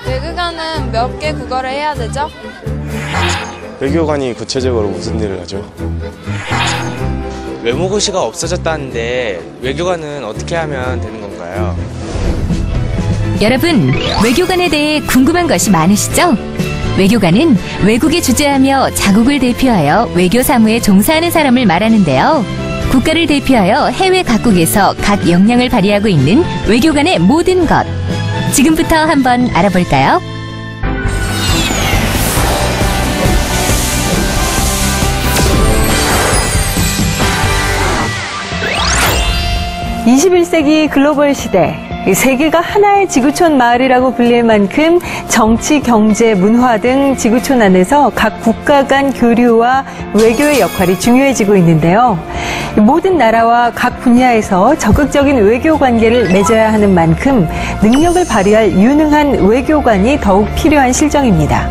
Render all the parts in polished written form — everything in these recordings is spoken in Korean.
외교관은 몇 개 국어를 해야 되죠? 외교관이 구체적으로 무슨 일을 하죠? 외모고시가 없어졌다는데 외교관은 어떻게 하면 되는 건가요? 여러분, 외교관에 대해 궁금한 것이 많으시죠? 외교관은 외국에 주재하며 자국을 대표하여 외교 사무에 종사하는 사람을 말하는데요. 국가를 대표하여 해외 각국에서 각 역량을 발휘하고 있는 외교관의 모든 것. 지금부터 한번 알아볼까요? (21세기) 글로벌 시대, 세계가 하나의 지구촌 마을이라고 불릴 만큼 정치, 경제, 문화 등 지구촌 안에서 각 국가 간 교류와 외교의 역할이 중요해지고 있는데요. 모든 나라와 각 분야에서 적극적인 외교 관계를 맺어야 하는 만큼 능력을 발휘할 유능한 외교관이 더욱 필요한 실정입니다.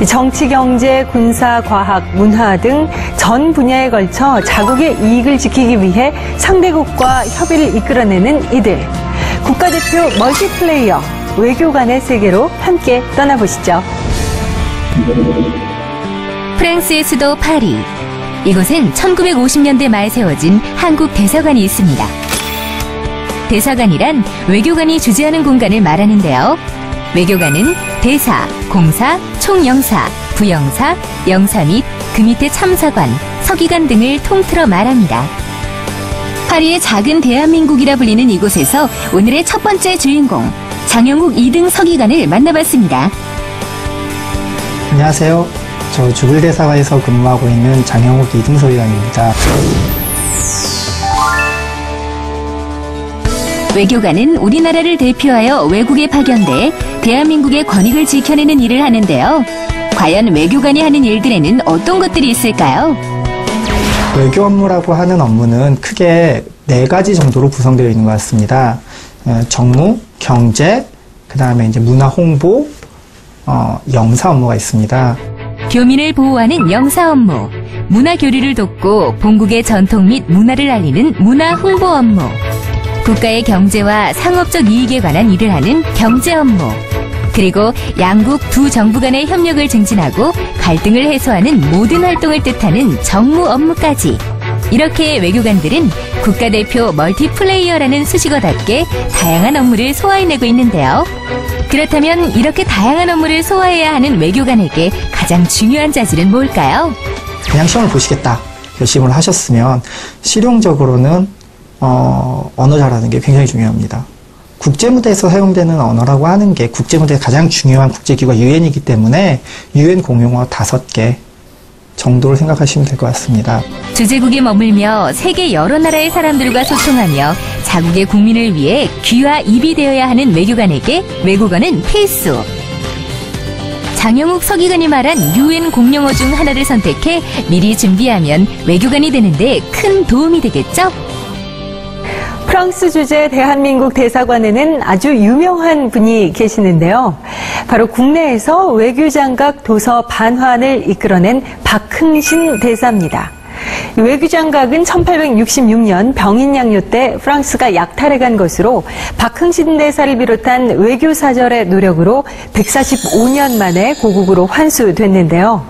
정치, 경제, 군사, 과학, 문화 등 전 분야에 걸쳐 자국의 이익을 지키기 위해 상대국과 협의를 이끌어내는 이들. 국가대표 멀티플레이어, 외교관의 세계로 함께 떠나보시죠. 프랑스의 수도 파리. 이곳엔 1950년대 말 세워진 한국 대사관이 있습니다. 대사관이란 외교관이 주재하는 공간을 말하는데요. 외교관은 대사, 공사, 총영사, 부영사, 영사 및 그 밑에 참사관, 서기관 등을 통틀어 말합니다. 파리의 작은 대한민국이라 불리는 이곳에서 오늘의 첫 번째 주인공, 장영욱 2등 서기관을 만나봤습니다. 안녕하세요. 저 주불대사관에서 근무하고 있는 장영욱 2등 서기관입니다. 외교관은 우리나라를 대표하여 외국에 파견돼 대한민국의 권익을 지켜내는 일을 하는데요. 과연 외교관이 하는 일들에는 어떤 것들이 있을까요? 외교 업무라고 하는 업무는 크게 4가지 정도로 구성되어 있는 것 같습니다. 정무, 경제, 그 다음에 이제 문화 홍보, 영사 업무가 있습니다. 교민을 보호하는 영사 업무, 문화 교류를 돕고 본국의 전통 및 문화를 알리는 문화 홍보 업무, 국가의 경제와 상업적 이익에 관한 일을 하는 경제 업무, 그리고 양국 두 정부 간의 협력을 증진하고 갈등을 해소하는 모든 활동을 뜻하는 정무 업무까지. 이렇게 외교관들은 국가대표 멀티플레이어라는 수식어답게 다양한 업무를 소화해내고 있는데요. 그렇다면 이렇게 다양한 업무를 소화해야 하는 외교관에게 가장 중요한 자질은 뭘까요? 그냥 시험을 보시겠다 결심을 하셨으면 실용적으로는 언어 잘하는 게 굉장히 중요합니다. 국제무대에서 사용되는 언어라고 하는 게 국제무대의 가장 중요한 국제기구가 유엔이기 때문에 유엔 공용어 5개 정도를 생각하시면 될 것 같습니다. 주재국에 머물며 세계 여러 나라의 사람들과 소통하며 자국의 국민을 위해 귀와 입이 되어야 하는 외교관에게 외국어는 필수. 장영욱 서기관이 말한 유엔 공용어 중 하나를 선택해 미리 준비하면 외교관이 되는데 큰 도움이 되겠죠? 프랑스 주재 대한민국 대사관에는 아주 유명한 분이 계시는데요. 바로 국내에서 외교장각 도서 반환을 이끌어낸 박흥신 대사입니다. 외교장각은 1866년 병인양요 때 프랑스가 약탈해간 것으로 박흥신 대사를 비롯한 외교사절의 노력으로 145년 만에 고국으로 환수됐는데요.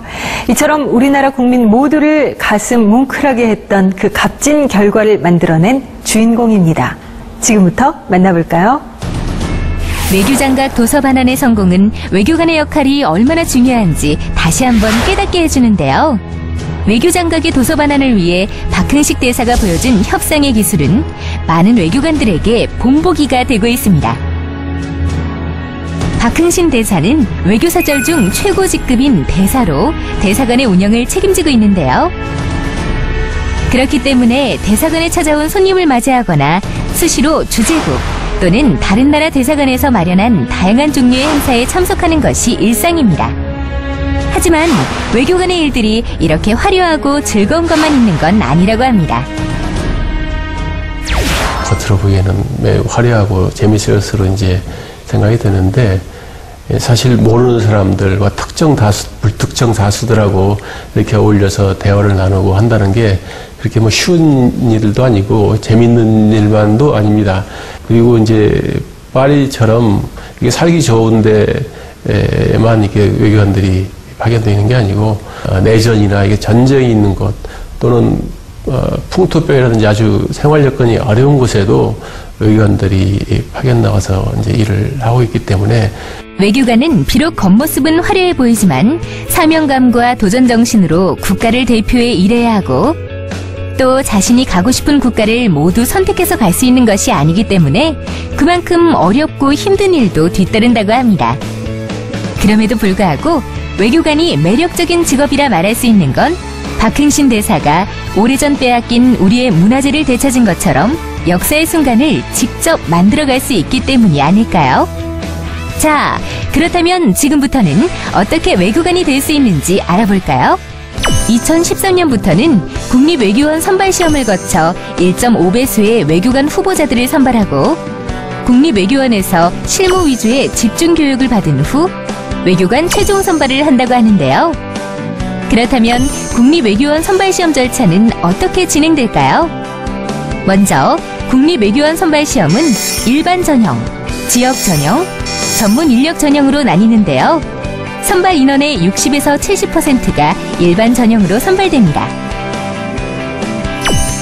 이처럼 우리나라 국민 모두를 가슴 뭉클하게 했던 그 값진 결과를 만들어낸 주인공입니다. 지금부터 만나볼까요? 외교장각 도서 반환의 성공은 외교관의 역할이 얼마나 중요한지 다시 한번 깨닫게 해주는데요. 외교장각의 도서 반환을 위해 박흥식 대사가 보여준 협상의 기술은 많은 외교관들에게 본보기가 되고 있습니다. 박흥신 대사는 외교사절 중 최고 직급인 대사로 대사관의 운영을 책임지고 있는데요. 그렇기 때문에 대사관에 찾아온 손님을 맞이하거나 수시로 주재국 또는 다른 나라 대사관에서 마련한 다양한 종류의 행사에 참석하는 것이 일상입니다. 하지만 외교관의 일들이 이렇게 화려하고 즐거운 것만 있는 건 아니라고 합니다. 겉으로 보기에는 매우 화려하고 재미있을 것으로 이제 생각이 되는데 사실 모르는 사람들과 불특정 다수들하고 이렇게 어울려서 대화를 나누고 한다는 게 그렇게 뭐 쉬운 일도 아니고 재밌는 일만도 아닙니다. 그리고 이제 파리처럼 이게 살기 좋은데만 이렇게 외교관들이 파견되어 있는 게 아니고 내전이나 이게 전쟁이 있는 곳 또는 풍토병이라든지 아주 생활 여건이 어려운 곳에도 외교관들이 파견 나가서 이제 일을 하고 있기 때문에 외교관은 비록 겉모습은 화려해 보이지만 사명감과 도전 정신으로 국가를 대표해 일해야 하고 또 자신이 가고 싶은 국가를 모두 선택해서 갈 수 있는 것이 아니기 때문에 그만큼 어렵고 힘든 일도 뒤따른다고 합니다. 그럼에도 불구하고 외교관이 매력적인 직업이라 말할 수 있는 건 박흥신 대사가 오래전 빼앗긴 우리의 문화재를 되찾은 것처럼 역사의 순간을 직접 만들어갈 수 있기 때문이 아닐까요? 자, 그렇다면 지금부터는 어떻게 외교관이 될 수 있는지 알아볼까요? 2013년부터는 국립외교원 선발시험을 거쳐 1.5배수의 외교관 후보자들을 선발하고 국립외교원에서 실무 위주의 집중교육을 받은 후 외교관 최종 선발을 한다고 하는데요. 그렇다면 국립외교원 선발시험 절차는 어떻게 진행될까요? 먼저 국립외교원 선발시험은 일반 전형, 지역 전형, 전문 인력 전형으로 나뉘는데요. 선발 인원의 60에서 70%가 일반 전형으로 선발됩니다.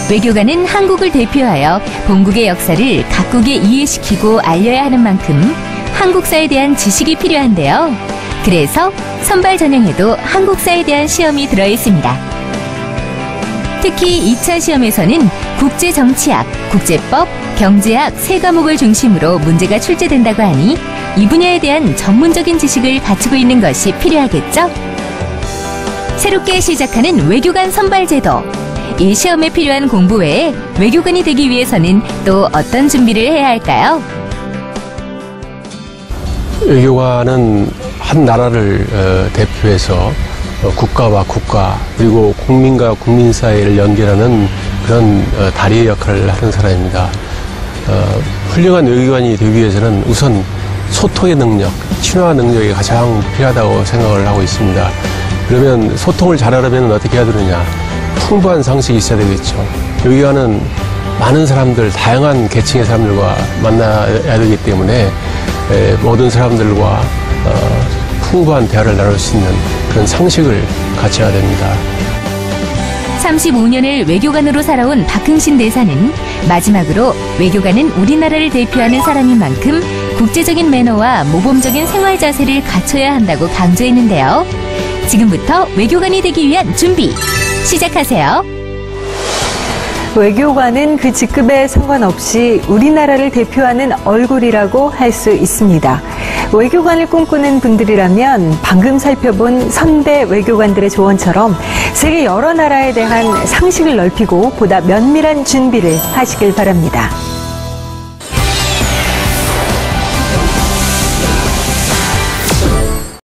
외교관은 한국을 대표하여 본국의 역사를 각국에 이해시키고 알려야 하는 만큼 한국사에 대한 지식이 필요한데요. 그래서 선발 전형에도 한국사에 대한 시험이 들어 있습니다. 특히 2차 시험에서는 국제정치학, 국제법, 경제학 3과목을 중심으로 문제가 출제된다고 하니 이 분야에 대한 전문적인 지식을 갖추고 있는 것이 필요하겠죠? 새롭게 시작하는 외교관 선발제도. 이 시험에 필요한 공부 외에 외교관이 되기 위해서는 또 어떤 준비를 해야 할까요? 외교관은 한 나라를 대표해서 국가와 국가 그리고 국민과 국민 사이를 연결하는 그런 다리의 역할을 하는 사람입니다. 훌륭한 외교관이 되기 위해서는 우선 소통의 능력, 친화 능력이 가장 필요하다고 생각을 하고 있습니다. 그러면 소통을 잘하려면 어떻게 해야 되느냐? 풍부한 상식이 있어야 되겠죠. 외교관은 많은 사람들, 다양한 계층의 사람들과 만나야 되기 때문에 모든 사람들과 풍부한 대화를 나눌 수 있는 그런 상식을 갖춰야 됩니다. 35년을 외교관으로 살아온 박흥신 대사는 마지막으로 외교관은 우리나라를 대표하는 사람인 만큼 국제적인 매너와 모범적인 생활 자세를 갖춰야 한다고 강조했는데요. 지금부터 외교관이 되기 위한 준비 시작하세요. 외교관은 그 직급에 상관없이 우리나라를 대표하는 얼굴이라고 할 수 있습니다. 외교관을 꿈꾸는 분들이라면 방금 살펴본 선배 외교관들의 조언처럼 세계 여러 나라에 대한 상식을 넓히고 보다 면밀한 준비를 하시길 바랍니다.